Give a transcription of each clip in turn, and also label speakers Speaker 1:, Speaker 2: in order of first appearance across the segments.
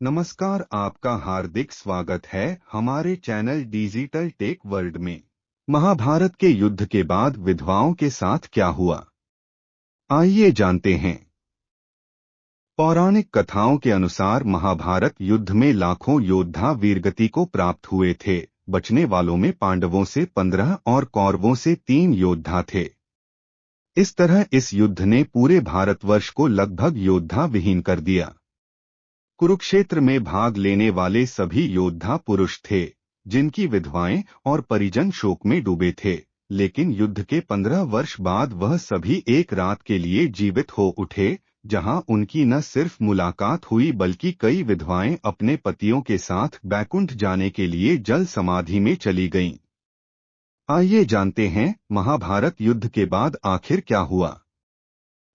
Speaker 1: नमस्कार, आपका हार्दिक स्वागत है हमारे चैनल डिजिटल टेक वर्ल्ड में। महाभारत के युद्ध के बाद विधवाओं के साथ क्या हुआ, आइए जानते हैं। पौराणिक कथाओं के अनुसार महाभारत युद्ध में लाखों योद्धा वीरगति को प्राप्त हुए थे। बचने वालों में पांडवों से 15 और कौरवों से 3 योद्धा थे। इस तरह इस युद्ध ने पूरे भारतवर्ष को लगभग योद्धा विहीन कर दिया। कुरुक्षेत्र में भाग लेने वाले सभी योद्धा पुरुष थे, जिनकी विधवाएं और परिजन शोक में डूबे थे। लेकिन युद्ध के 15 वर्ष बाद वह सभी एक रात के लिए जीवित हो उठे, जहां उनकी न सिर्फ मुलाकात हुई बल्कि कई विधवाएं अपने पतियों के साथ बैकुंठ जाने के लिए जल समाधि में चली गईं। आइए जानते हैं महाभारत युद्ध के बाद आखिर क्या हुआ।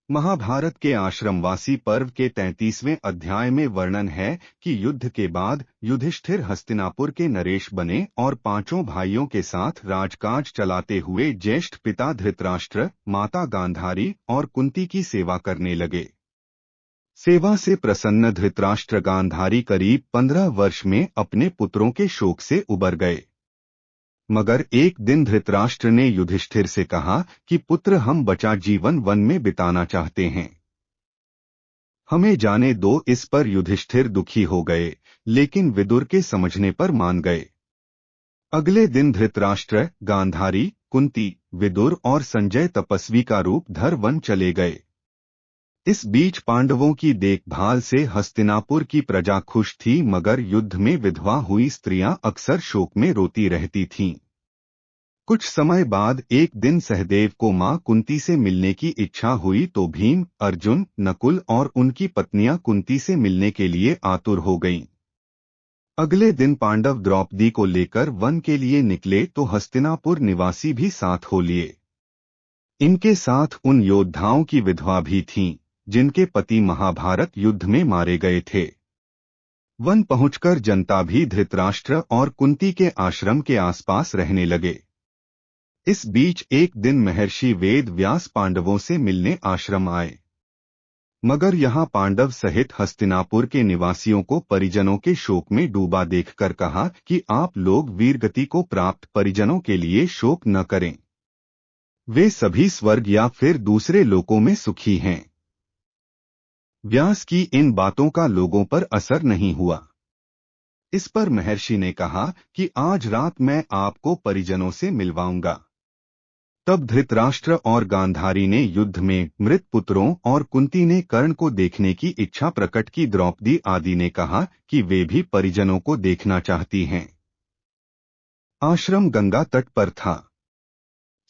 Speaker 1: महाभारत के आश्रमवासी पर्व के 33वें अध्याय में वर्णन है कि युद्ध के बाद युधिष्ठिर हस्तिनापुर के नरेश बने और 5 भाइयों के साथ राजकाज चलाते हुए ज्येष्ठ पिता धृतराष्ट्र, माता गांधारी और कुंती की सेवा करने लगे। सेवा से प्रसन्न धृतराष्ट्र गांधारी करीब 15 वर्ष में अपने पुत्रों के शोक से उबर गए। मगर एक दिन धृतराष्ट्र ने युधिष्ठिर से कहा कि पुत्र, हम बचा जीवन वन में बिताना चाहते हैं, हमें जाने दो। इस पर युधिष्ठिर दुखी हो गए, लेकिन विदुर के समझने पर मान गए। अगले दिन धृतराष्ट्र, गांधारी, कुंती, विदुर और संजय तपस्वी का रूप धर वन चले गए। इस बीच पांडवों की देखभाल से हस्तिनापुर की प्रजा खुश थी, मगर युद्ध में विधवा हुई स्त्रियां अक्सर शोक में रोती रहती थीं। कुछ समय बाद एक दिन सहदेव को मां कुंती से मिलने की इच्छा हुई तो भीम, अर्जुन, नकुल और उनकी पत्नियां कुंती से मिलने के लिए आतुर हो गईं। अगले दिन पांडव द्रौपदी को लेकर वन के लिए निकले तो हस्तिनापुर निवासी भी साथ हो लिए। इनके साथ उन योद्धाओं की विधवा भी थीं, जिनके पति महाभारत युद्ध में मारे गए थे। वन पहुंचकर जनता भी धृतराष्ट्र और कुंती के आश्रम के आसपास रहने लगे। इस बीच एक दिन महर्षि वेद व्यास पांडवों से मिलने आश्रम आए, मगर यहां पांडव सहित हस्तिनापुर के निवासियों को परिजनों के शोक में डूबा देखकर कहा कि आप लोग वीरगति को प्राप्त परिजनों के लिए शोक न करें, वे सभी स्वर्ग या फिर दूसरे लोकों में सुखी हैं। व्यास की इन बातों का लोगों पर असर नहीं हुआ। इस पर महर्षि ने कहा कि आज रात मैं आपको परिजनों से मिलवाऊंगा। तब धृतराष्ट्र और गांधारी ने युद्ध में मृत पुत्रों और कुंती ने कर्ण को देखने की इच्छा प्रकट की। द्रौपदी आदि ने कहा कि वे भी परिजनों को देखना चाहती हैं। आश्रम गंगा तट पर था।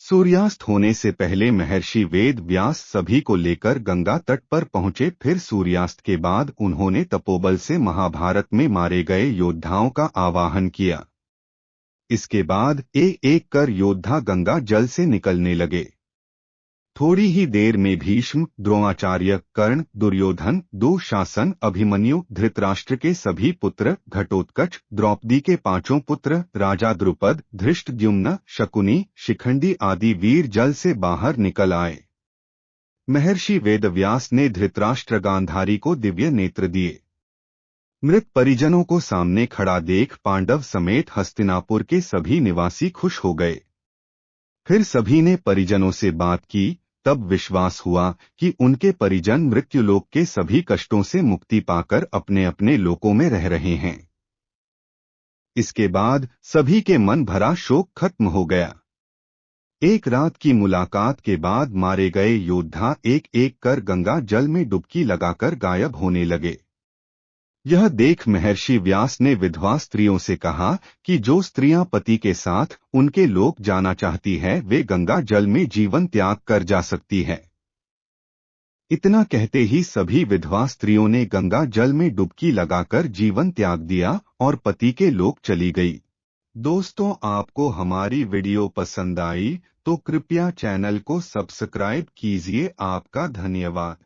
Speaker 1: सूर्यास्त होने से पहले महर्षि वेद व्यास सभी को लेकर गंगा तट पर पहुंचे। फिर सूर्यास्त के बाद उन्होंने तपोबल से महाभारत में मारे गए योद्धाओं का आवाहन किया। इसके बाद एक कर योद्धा गंगा जल से निकलने लगे। थोड़ी ही देर में भीष्म, द्रोणाचार्य, कर्ण, दुर्योधन, दुःशासन, अभिमन्यु, धृतराष्ट्र के सभी पुत्र, घटोत्कच, द्रौपदी के 5 पुत्र, राजा द्रुपद, धृष्टद्युम्न, शकुनी, शिखंडी आदि वीर जल से बाहर निकल आए। महर्षि वेदव्यास ने धृतराष्ट्र गांधारी को दिव्य नेत्र दिए। मृत परिजनों को सामने खड़ा देख पांडव समेत हस्तिनापुर के सभी निवासी खुश हो गए। फिर सभी ने परिजनों से बात की, तब विश्वास हुआ कि उनके परिजन मृत्युलोक के सभी कष्टों से मुक्ति पाकर अपने अपने लोकों में रह रहे हैं। इसके बाद सभी के मन भरा शोक खत्म हो गया। एक रात की मुलाकात के बाद मारे गए योद्धा एक एक कर गंगा जल में डुबकी लगाकर गायब होने लगे। यह देख महर्षि व्यास ने विधवा स्त्रियों से कहा कि जो स्त्रियां पति के साथ उनके लोक जाना चाहती है वे गंगा जल में जीवन त्याग कर जा सकती है। इतना कहते ही सभी विधवा स्त्रियों ने गंगा जल में डुबकी लगाकर जीवन त्याग दिया और पति के लोक चली गई। दोस्तों, आपको हमारी वीडियो पसंद आई तो कृपया चैनल को सब्सक्राइब कीजिए। आपका धन्यवाद।